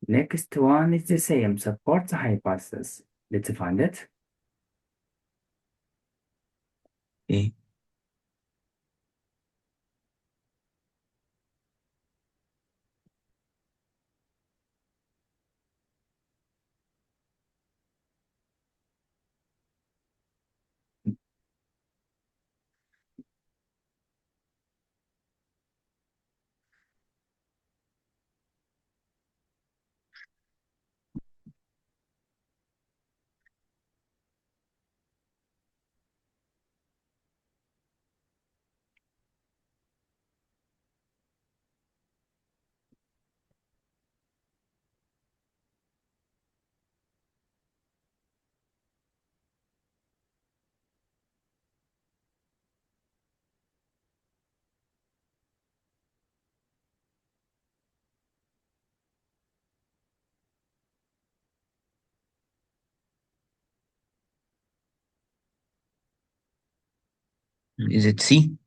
Next one is the same, support the hypothesis. Let's find it. ايه. Is it C?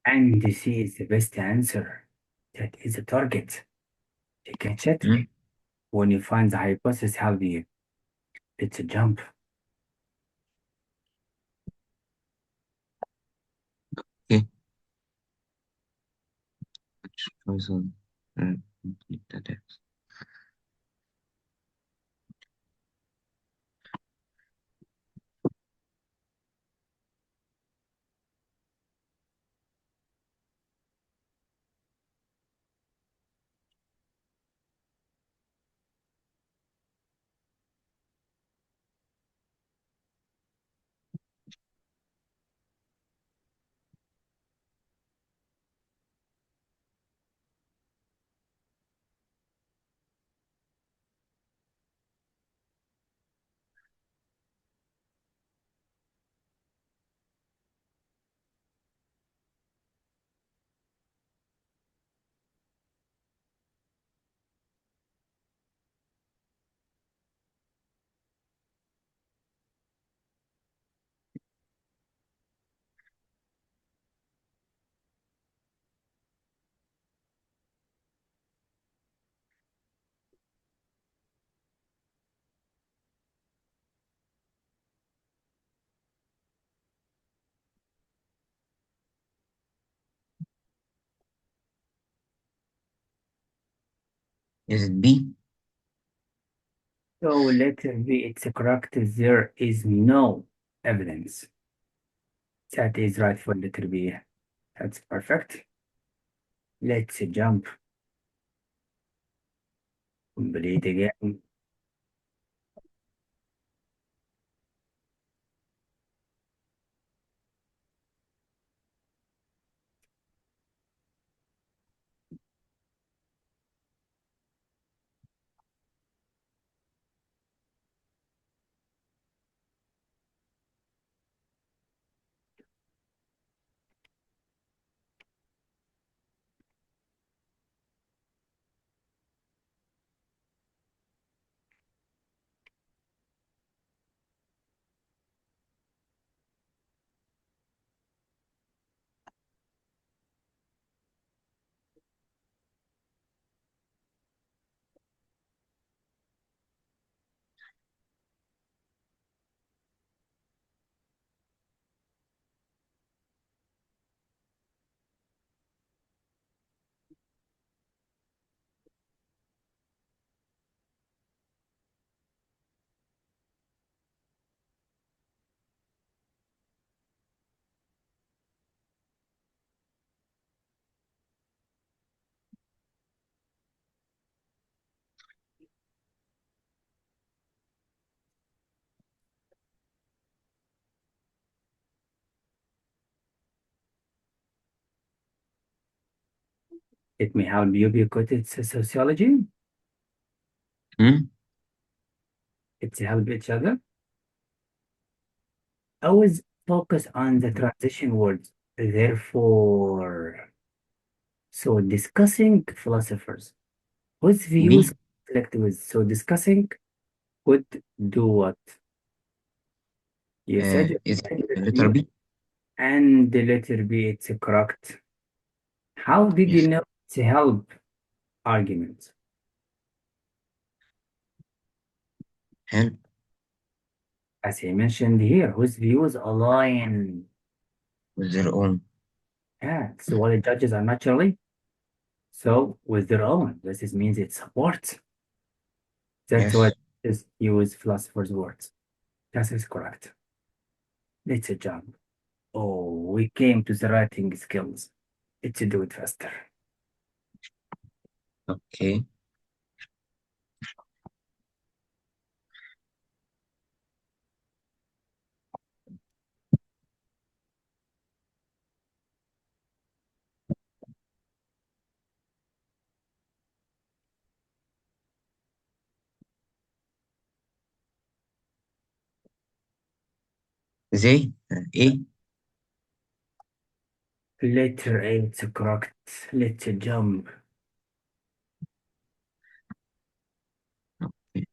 And C is the best answer. That is the target. You catch it? Hmm? When you find the hypothesis, how do you? It's a jump. Okay. Which choice of complete the text? Is it B? So letter B, it's correct. There is no evidence. That is right for letter B. That's perfect. Let's jump. Complete again. Let me help you because it's a sociology. Hmm? It's help each other. Always focus on the transition words. Therefore, so discussing philosophers whose views B? conflict with. So discussing would do what? You said Is it letter letter B B? and the letter B, it's correct. How did you Yes. know to help arguments? حلو. as he mentioned here, whose views align. with their own. Yeah, so what the judges are naturally so with their own. This is, means it supports. That's what Yes. is use philosophers' words. That is correct. Let's jump. Oh, we came to the writing skills. Let's do it faster. Okay. they ايه. Letter A, it's correct. Let's jump. Okay.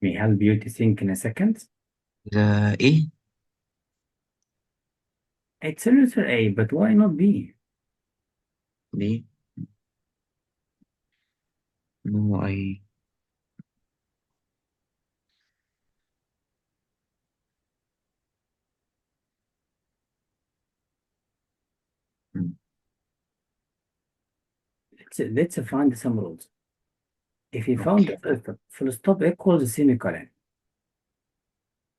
Me help you to think in a second. the ايه. It's a letter A, but why not B? ليه. no I. mm, Let's find some rules. If you found okay. the first full stop equals semicolon.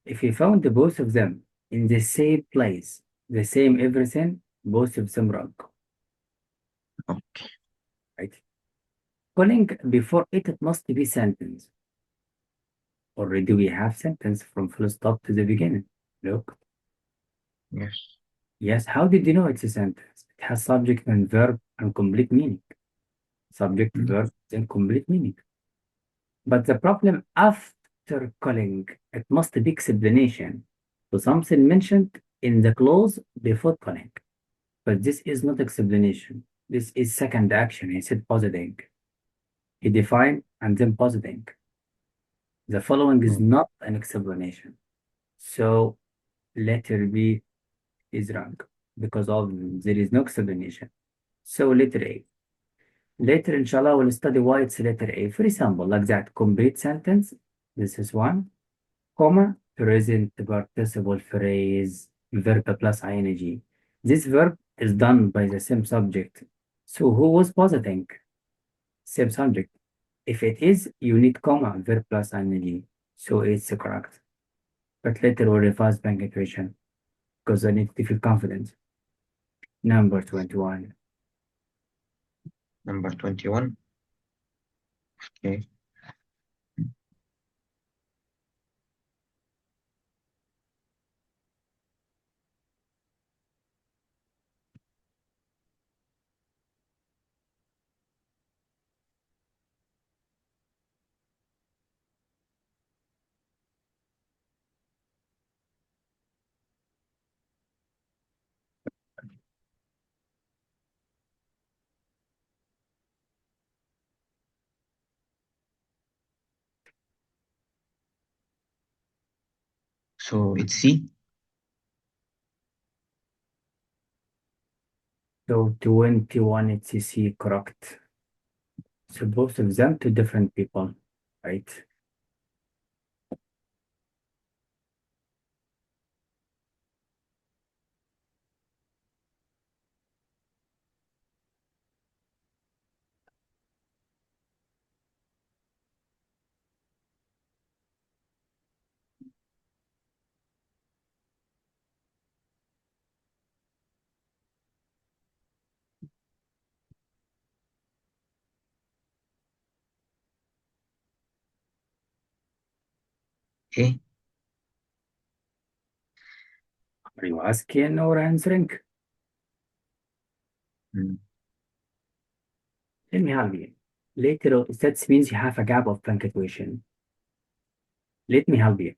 If you found both of them in the same place, the same everything, both of them wrong, okay. right? Calling before it must be sentence. Already we have sentence from full stop to the beginning. Look, Yes. yes, how did you know it's a sentence? It has subject and verb and complete meaning. Subject, mm, verb, then complete meaning. But the problem after calling, it must be explanation to something mentioned in the clause before calling. But this is not explanation. This is second action. He said positing. He defined and then positing. The following is mm, not an explanation. So letter B is wrong because of there is no explanation. So letter A. Later, inshallah, we'll study why it's letter A. For example, like that, complete sentence. This is one, comma, present participle phrase, verb plus ing. This verb is done by the same subject. So who was positing? Same subject. If it is, you need comma, verb plus ing. So it's correct. But later we'll revise punctuation because I need to feel confident. Number 21. number 21. Okay. So it's C. So 21, it's C, correct. So both of them to different people, right? ايه. Are you asking or answering? mm, Let me help you. Later, that means you have a gap of punctuation. Let me help you.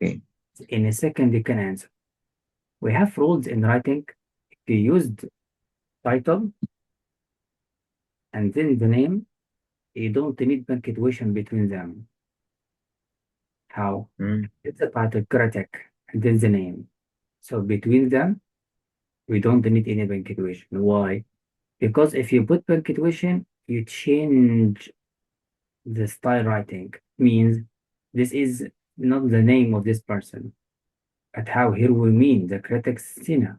okay. In a second, you can answer. We have rules in writing. If you used title and then the name, you don't need punctuation between them. How? Mm, It's a title critic and then the name. So between them, we don't need any punctuation. Why? Because if you put punctuation, you change the style writing. Means this is not the name of this person, but how here we mean the critic's Sina.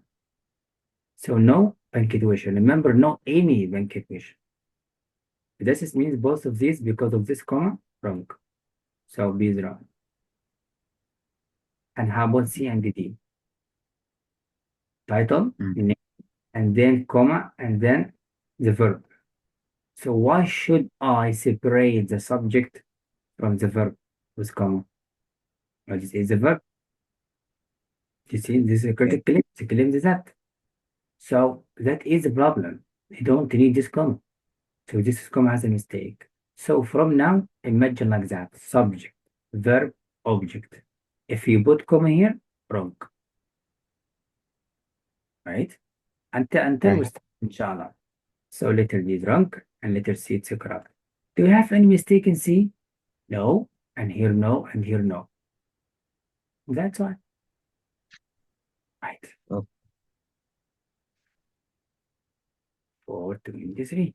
So no punctuation. Remember, no any punctuation. This means both of these because of this comma wrong. So B is wrong. And how about C and D? Title, mm, name, and then comma, and then the verb. So why should I separate the subject from the verb with comma? Well, this is the verb. You see, this is a okay. critical claim. The claim is that. So that is the problem. You don't need this comma. So this comma has a mistake. So from now, imagine like that. Subject, verb, object. If you put comma here, wrong. Right? Until we Okay. start, inshallah. So letter D is wrong and letter C is correct. Do you have any mistake in C? No. And here no, and here no. That's why. Right. Oh, 423.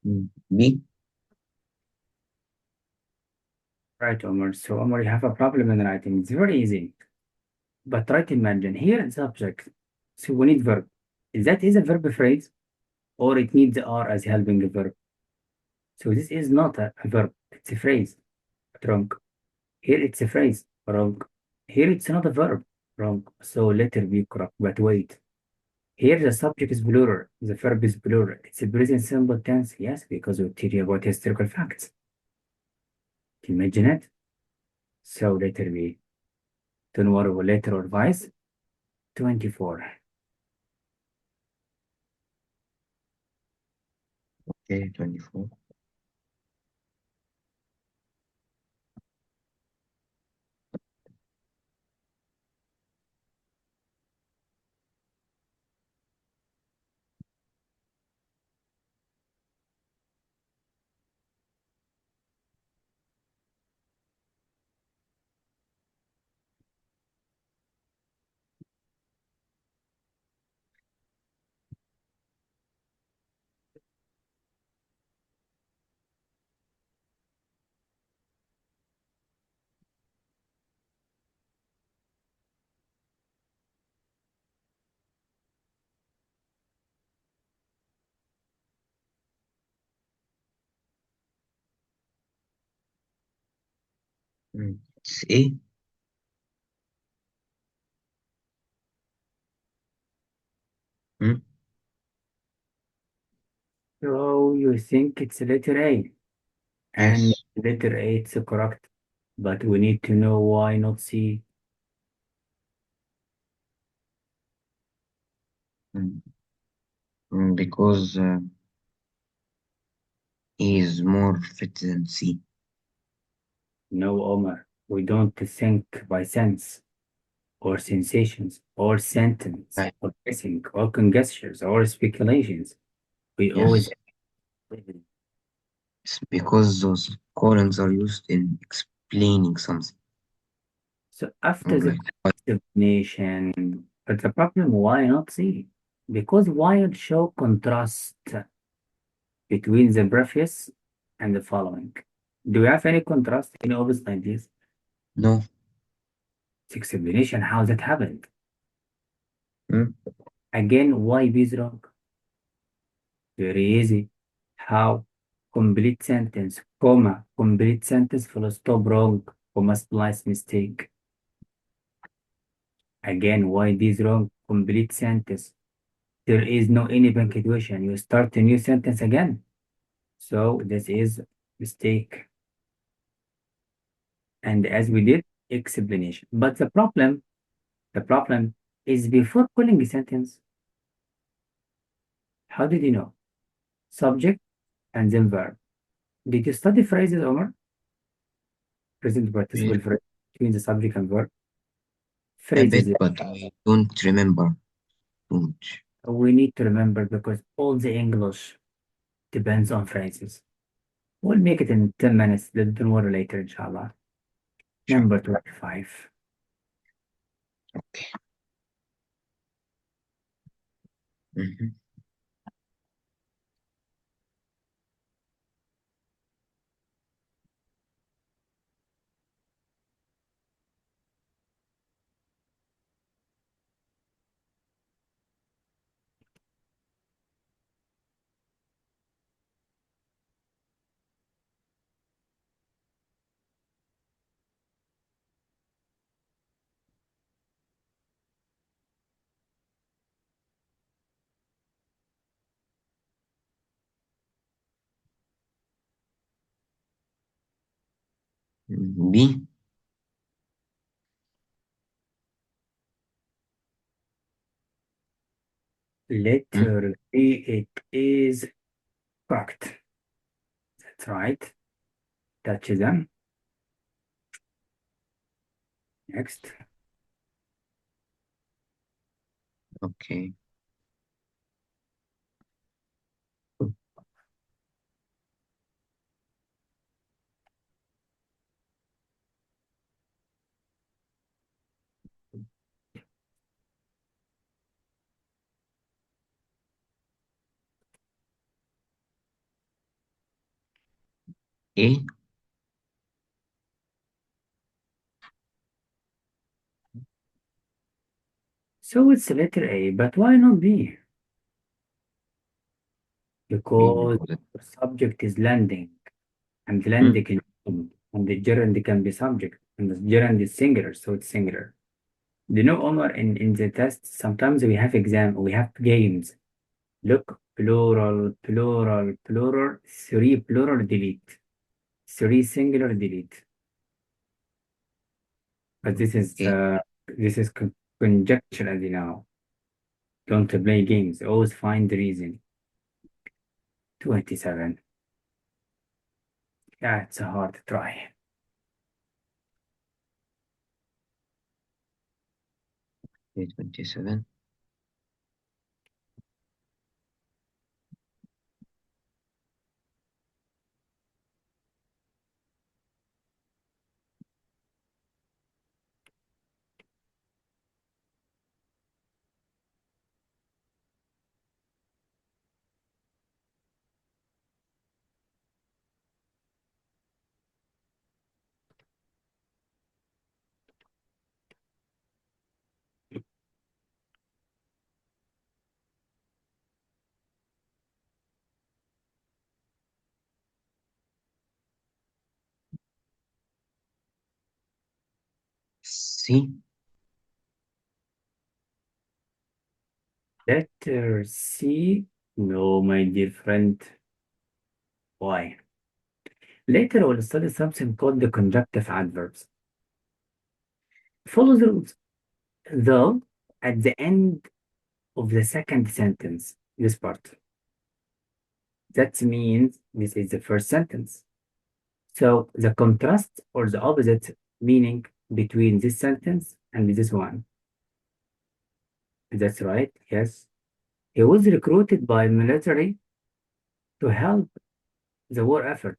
mm, B. Right, Omar. So Omar, you have a problem in writing. It's very easy. But try to imagine here it's subject. So we need verb. Is that is a verb phrase or it needs R as helping verb? So this is not a verb. It's a phrase. Wrong. Here it's a phrase. Wrong. Here it's not a verb. Wrong. So letter B correct. But wait. Here the subject is plural. The verb is plural. It's a present simple tense. Yes, because we tell you about historical facts. Imagine it. So letter B. Don't worry about letter or vice. 24. Okay, 24. It's A. Mm, So you think it's letter A. And yes. letter A it's correct. But we need to know why not C. Mm, because A is more fit than C. No, Omar. We don't think by sense or sensations or sentence Right. or guessing or conjectures or speculations. We always Yes. It's because those columns are used in explaining something. So after All the right. But explanation, but the problem, why not C? Because why it show contrast between the previous and the following. Do you have any contrast, any opposite ideas? no. It's explanation how that happened. Hmm? Again, why B is wrong? Very easy. How? Complete sentence, comma, complete sentence, full stop wrong, comma splice mistake. Again, why this wrong? Complete sentence. There is no any punctuation. You start a new sentence again. So this is mistake. And as we did, explanation. But the problem is before calling a sentence, how did you know? Subject and then verb. Did you study phrases, Omar? Present Yes, participle phrase between the subject and verb. a bit, Phrases but I don't remember too much. we need to remember because all the English depends on phrases. We'll make it in 10 minutes. Don't worry later, inshallah. Sure. Number 25. Okay. Mhm. B. Hmm? Letter B, it is correct. That's right. Touch them. Next. Okay. A. So it's letter A, but why not B? B Because because it. the subject is landing, and Hmm? landing can and the gerund can be subject, and the gerund is singular, so it's singular. Do you know, Omar, in the test, sometimes we have games. Look, plural, plural, plural, three plural, delete. Three singular, delete. But Okay. this is conjecture as you know. Don't play games. Always find the reason. 27. Yeah, it's a hard try. A 27. C. Letter C. No, my dear friend. Why? Later we'll study something called the conjunctive adverbs. Follow the rules. Though, at the end of the second sentence, this part, that means this is the first sentence. So the contrast or the opposite meaning between this sentence and this one. That's right, yes. He was recruited by military to help the war effort,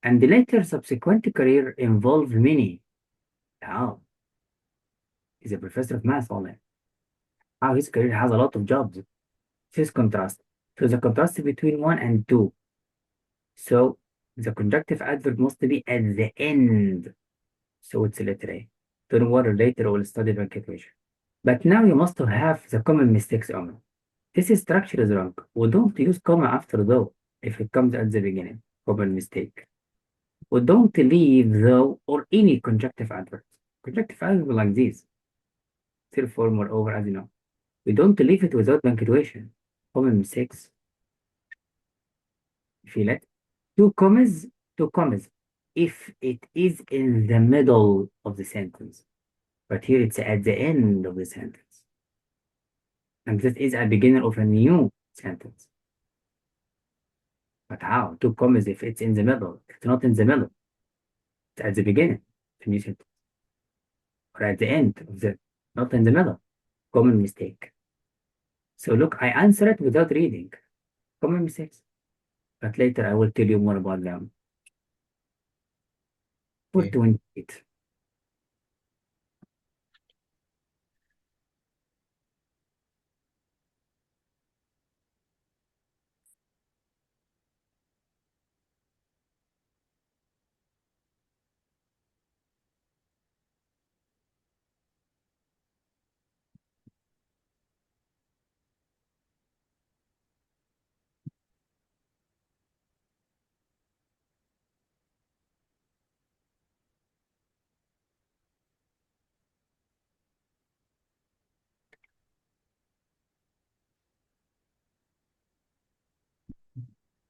and the later subsequent career involved many. How? He's a professor of math only. How his career has a lot of jobs. This is contrast. So the contrast between 1 and 2. So the conjunctive adverb must be at the end. So it's letter A. Don't worry, later we'll study punctuation. But now you must have the common mistakes on. This structure is wrong. We don't use comma after though if it comes at the beginning. Common mistake. We don't leave though or any conjunctive adverbs. Conjunctive adverbs like this. Therefore, moreover, as you know. We don't leave it without punctuation. Common mistakes. Feel it? Two commas, two commas. If it is in the middle of the sentence. But here it's at the end of the sentence. And this is a beginning of a new sentence. But how? Two commas if it's in the middle. It's not in the middle. It's at the beginning of a new sentence. Or at the end of the, not in the middle. Common mistake. So look, I answer it without reading. Common mistakes. But later I will tell you more about them. For Okay. 28.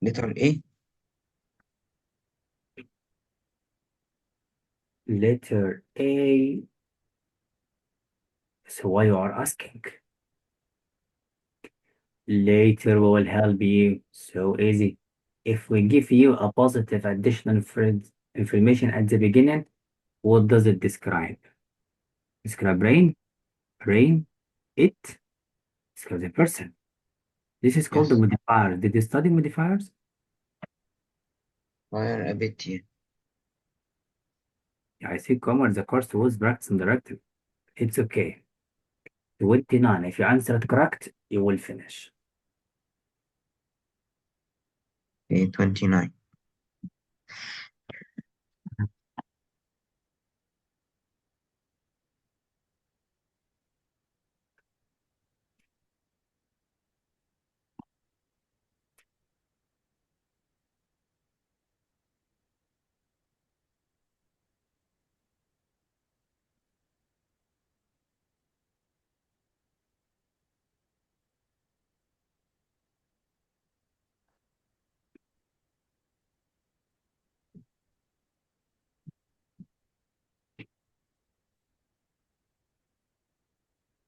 Literal A. Letter A. So why you are asking? Later we will help you. So easy. If we give you a positive additional information at the beginning, what does it describe? Describe rain, it, describe the person. This is called the Yes. modifier. Did you study modifiers? Fire a bit here. Yeah, I see comma. The course was practice and directive. It's okay. 29. If you answer it correct, you will finish. Okay, 29.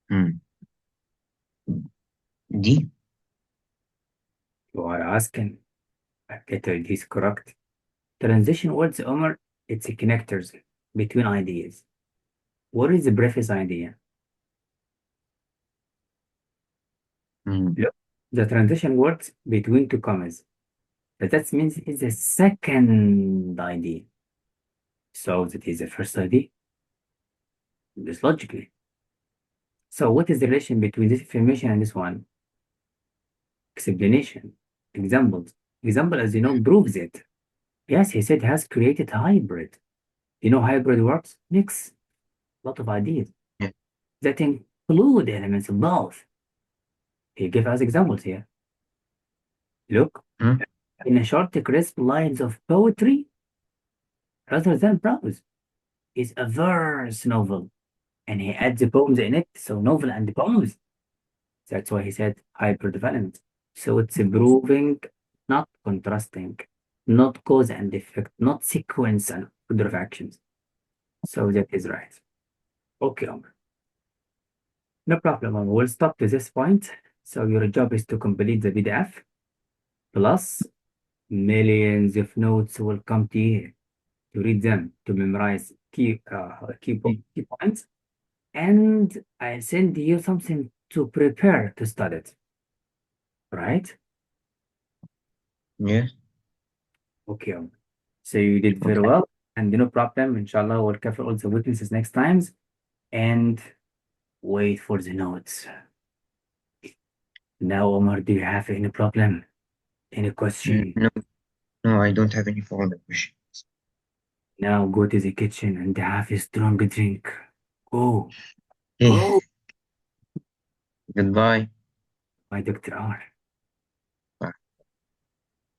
Hmm. D. You are asking. Letter D is correct. Transition words, Omar, it's connectors between ideas. What is the preface idea? Hmm. Look, the transition words between two commas. That means it's the second idea. So that is the first idea. This logically. So what is the relation between this information and this one? Explanation. Examples. Example, as you know, proves it. Yes, he said has created hybrid. You know hybrid works? Mix. A lot of ideas Yeah. that include elements of both. He gave us examples here. Look, Hmm. in a short, crisp lines of poetry rather than prose is a verse novel. And he adds the poems in it, so novel and poems. That's why he said hyperdevelopment. So it's proving, not contrasting, not cause and effect, not sequence and order of actions. So that is right. Okay, Omar. No problem, Omar. We'll stop to this point. So your job is to complete the PDF, plus millions of notes will come to you to read them, to memorize key points, and I'll send you something to prepare to study it. Right? Yes. Okay. So you did very Okay. well, and no problem. Inshallah, we'll cover all the weaknesses next times. And Wait for the notes. Now, Omar, do you have any problem? Any question? No, no, I don't have any further questions. Now go to the kitchen and have a strong drink. Go, Okay, go, goodbye. my Dr. R.